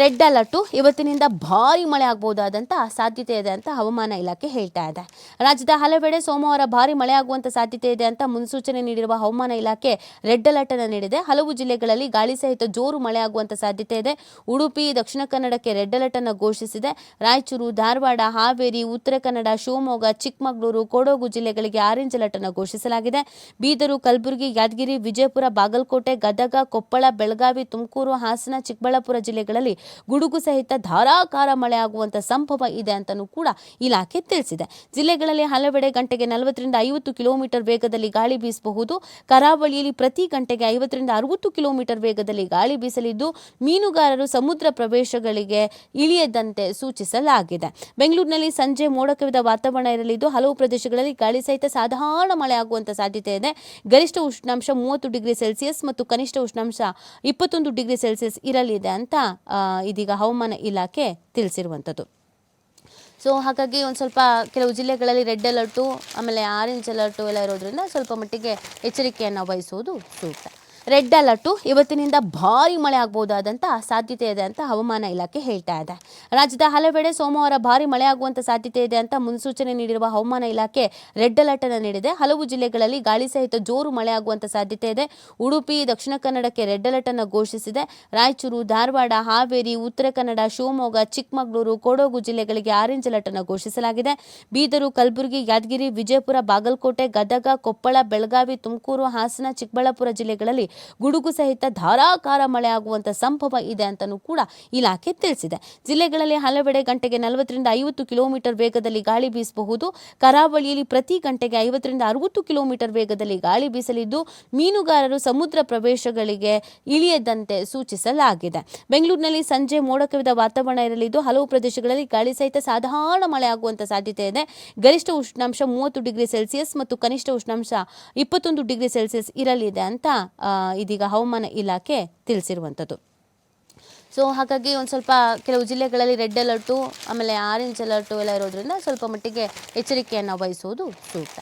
Red alert ಇವತ್ತಿನಿಂದ ಭಾರಿ ಮಳೆ ಆಗಬಹುದಾದಂಥ ಸಾಧ್ಯತೆ ಇದೆ ಅಂತ ಹವಾಮಾನ ಇಲಾಖೆ ಹೇಳ್ತಾ ಇದೆ. ರಾಜ್ಯದ ಹಲವೆಡೆ ಸೋಮವಾರ ಭಾರಿ ಮಳೆ ಆಗುವಂತ ಸಾಧ್ಯತೆ ಇದೆ ಅಂತ ಮುನ್ಸೂಚನೆ ನೀಡಿರುವ ಹವಾಮಾನ ಇಲಾಖೆ ರೆಡ್ ಅಲರ್ಟ್ ಅನ್ನು ನೀಡಿದೆ. ಹಲವು ಜಿಲ್ಲೆಗಳಲ್ಲಿ ಗಾಳಿ ಸಹಿತ ಜೋರು ಮಳೆ ಆಗುವಂತ ಸಾಧ್ಯತೆ ಇದೆ. ಉಡುಪಿ, ದಕ್ಷಿಣ ಕನ್ನಡಕ್ಕೆ ರೆಡ್ ಅಲರ್ಟ್ ಅನ್ನು ಘೋಷಿಸಿದೆ. ರಾಯಚೂರು, ಧಾರವಾಡ, ಹಾವೇರಿ, ಉತ್ತರ ಕನ್ನಡ, ಶಿವಮೊಗ್ಗ, ಚಿಕ್ಕಮಗಳೂರು, ಕೊಡಗು ಜಿಲ್ಲೆಗಳಿಗೆ ಆರೆಂಜ್ ಅಲರ್ಟ್ ಅನ್ನು ಘೋಷಿಸಲಾಗಿದೆ. ಬೀದರು, ಕಲಬುರಗಿ, ಯಾದಗಿರಿ, ವಿಜಯಪುರ, ಬಾಗಲಕೋಟೆ, ಗದಗ, ಕೊಪ್ಪಳ, ಬೆಳಗಾವಿ, ತುಮಕೂರು, ಹಾಸನ, ಚಿಕ್ಕಬಳ್ಳಾಪುರ ಜಿಲ್ಲೆಗಳಲ್ಲಿ ಗುಡುಗು ಸಹಿತ ಧಾರಾಕಾರ ಮಳೆ ಆಗುವಂತ ಸಂಭವ ಇದೆ ಅಂತಲೂ ಕೂಡ ಇಲಾಖೆ ತಿಳಿಸಿದೆ. ಜಿಲ್ಲೆಗಳಲ್ಲಿ ಹಲವೆಡೆ ಗಂಟೆಗೆ 40 ರಿಂದ 50 ಕಿಲೋಮೀಟರ್ ವೇಗದಲ್ಲಿ ಗಾಳಿ ಬೀಸಬಹುದು. ಕರಾವಳಿಯಲ್ಲಿ ಪ್ರತಿ ಗಂಟೆಗೆ 50 ರಿಂದ 60 ಕಿಲೋಮೀಟರ್ ವೇಗದಲ್ಲಿ ಗಾಳಿ ಬೀಸಲಿದ್ದು, ಮೀನುಗಾರರು ಸಮುದ್ರ ಪ್ರವೇಶಗಳಿಗೆ ಇಳಿಯದಂತೆ ಸೂಚಿಸಲಾಗಿದೆ. ಬೆಂಗಳೂರಿನಲ್ಲಿ ಸಂಜೆ ಮೋಡ ಕವಿದ ವಾತಾವರಣ ಇರಲಿದ್ದು, ಹಲವು ಪ್ರದೇಶಗಳಲ್ಲಿ ಗಾಳಿ ಸಹಿತ ಸಾಧಾರಣ ಮಳೆ ಆಗುವಂತ ಸಾಧ್ಯತೆ ಇದೆ. ಗರಿಷ್ಠ ಉಷ್ಣಾಂಶ 30 ಡಿಗ್ರಿ ಸೆಲ್ಸಿಯಸ್ ಮತ್ತು ಕನಿಷ್ಠ ಉಷ್ಣಾಂಶ 21 ಡಿಗ್ರಿ ಸೆಲ್ಸಿಯಸ್ ಇರಲಿದೆ ಅಂತ ಇದೀಗ ಹವಾಮಾನ ಇಲಾಖೆ ತಿಳಿಸಿರುವಂಥದ್ದು. ಸೊ ಹಾಗಾಗಿ ಒಂದು ಸ್ವಲ್ಪ ಕೆಲವು ಜಿಲ್ಲೆಗಳಲ್ಲಿ ರೆಡ್ ಅಲರ್ಟು ಆಮೇಲೆ ಆರೆಂಜ್ ಅಲರ್ಟು ಎಲ್ಲ ಇರೋದ್ರಿಂದ ಸ್ವಲ್ಪ ಮಟ್ಟಿಗೆ ಎಚ್ಚರಿಕೆಯನ್ನು ವಹಿಸುವುದು ಸೂಕ್ತ. ರೆಡ್ ಅಲರ್ಟು ಇವತ್ತಿನಿಂದ ಭಾರಿ ಮಳೆ ಆಗಬಹುದಾದಂಥ ಸಾಧ್ಯತೆ ಇದೆ ಅಂತ ಹವಾಮಾನ ಇಲಾಖೆ ಹೇಳ್ತಾ ಇದೆ. ರಾಜ್ಯದ ಹಲವೆಡೆ ಸೋಮವಾರ ಭಾರಿ ಮಳೆ ಆಗುವಂಥ ಸಾಧ್ಯತೆ ಇದೆ ಅಂತ ಮುನ್ಸೂಚನೆ ನೀಡಿರುವ ಹವಾಮಾನ ಇಲಾಖೆ ರೆಡ್ ಅಲರ್ಟ್ ಅನ್ನು ನೀಡಿದೆ. ಹಲವು ಜಿಲ್ಲೆಗಳಲ್ಲಿ ಗಾಳಿ ಸಹಿತ ಜೋರು ಮಳೆ ಆಗುವಂಥ ಸಾಧ್ಯತೆ ಇದೆ. ಉಡುಪಿ, ದಕ್ಷಿಣ ಕನ್ನಡಕ್ಕೆ ರೆಡ್ ಅಲರ್ಟ್ ಅನ್ನು ಘೋಷಿಸಿದೆ. ರಾಯಚೂರು, ಧಾರವಾಡ, ಹಾವೇರಿ, ಉತ್ತರ ಕನ್ನಡ, ಶಿವಮೊಗ್ಗ, ಚಿಕ್ಕಮಗಳೂರು, ಕೊಡಗು ಜಿಲ್ಲೆಗಳಿಗೆ ಆರೆಂಜ್ ಅಲರ್ಟ್ ಅನ್ನು ಘೋಷಿಸಲಾಗಿದೆ. ಬೀದರು, ಕಲಬುರಗಿ, ಯಾದಗಿರಿ, ವಿಜಯಪುರ, ಬಾಗಲಕೋಟೆ, ಗದಗ, ಕೊಪ್ಪಳ, ಬೆಳಗಾವಿ, ತುಮಕೂರು, ಹಾಸನ, ಚಿಕ್ಕಬಳ್ಳಾಪುರ ಜಿಲ್ಲೆಗಳಲ್ಲಿ ಗುಡುಗು ಸಹಿತ ಧಾರಾಕಾರ ಮಳೆ ಆಗುವಂತ ಸಂಭವ ಇದೆ ಅಂತಲೂ ಕೂಡ ಇಲಾಖೆ ತಿಳಿಸಿದೆ. ಜಿಲ್ಲೆಗಳಲ್ಲಿ ಹಲವೆಡೆ ಗಂಟೆಗೆ 40 ರಿಂದ 50 ಕಿಲೋಮೀಟರ್ ವೇಗದಲ್ಲಿ ಗಾಳಿ ಬೀಸಬಹುದು. ಕರಾವಳಿಯಲ್ಲಿ ಪ್ರತಿ ಗಂಟೆಗೆ 50 ರಿಂದ 60 ಕಿಲೋಮೀಟರ್ ವೇಗದಲ್ಲಿ ಗಾಳಿ ಬೀಸಲಿದ್ದು, ಮೀನುಗಾರರು ಸಮುದ್ರ ಪ್ರವೇಶಗಳಿಗೆ ಇಳಿಯದಂತೆ ಸೂಚಿಸಲಾಗಿದೆ. ಬೆಂಗಳೂರಿನಲ್ಲಿ ಸಂಜೆ ಮೋಡ ಕವಿದ ವಾತಾವರಣ ಇರಲಿದ್ದು, ಹಲವು ಪ್ರದೇಶಗಳಲ್ಲಿ ಗಾಳಿ ಸಹಿತ ಸಾಧಾರಣ ಮಳೆ ಆಗುವಂತ ಸಾಧ್ಯತೆ ಇದೆ. ಗರಿಷ್ಠ ಉಷ್ಣಾಂಶ 30 ಡಿಗ್ರಿ ಸೆಲ್ಸಿಯಸ್ ಮತ್ತು ಕನಿಷ್ಠ ಉಷ್ಣಾಂಶ 21 ಡಿಗ್ರಿ ಸೆಲ್ಸಿಯಸ್ ಇರಲಿದೆ ಅಂತ ಇದೀಗ ಹವಾಮಾನ ಇಲಾಖೆ ತಿಳಿಸಿರುವಂಥದ್ದು. ಸೊ ಹಾಗಾಗಿ ಒಂದು ಸ್ವಲ್ಪ ಕೆಲವು ಜಿಲ್ಲೆಗಳಲ್ಲಿ ರೆಡ್ ಅಲರ್ಟು ಆಮೇಲೆ ಆರೆಂಜ್ ಅಲರ್ಟು ಎಲ್ಲ ಇರೋದ್ರಿಂದ ಸ್ವಲ್ಪ ಮಟ್ಟಿಗೆ ಎಚ್ಚರಿಕೆಯನ್ನು ವಹಿಸುವುದು ಸೂಕ್ತ.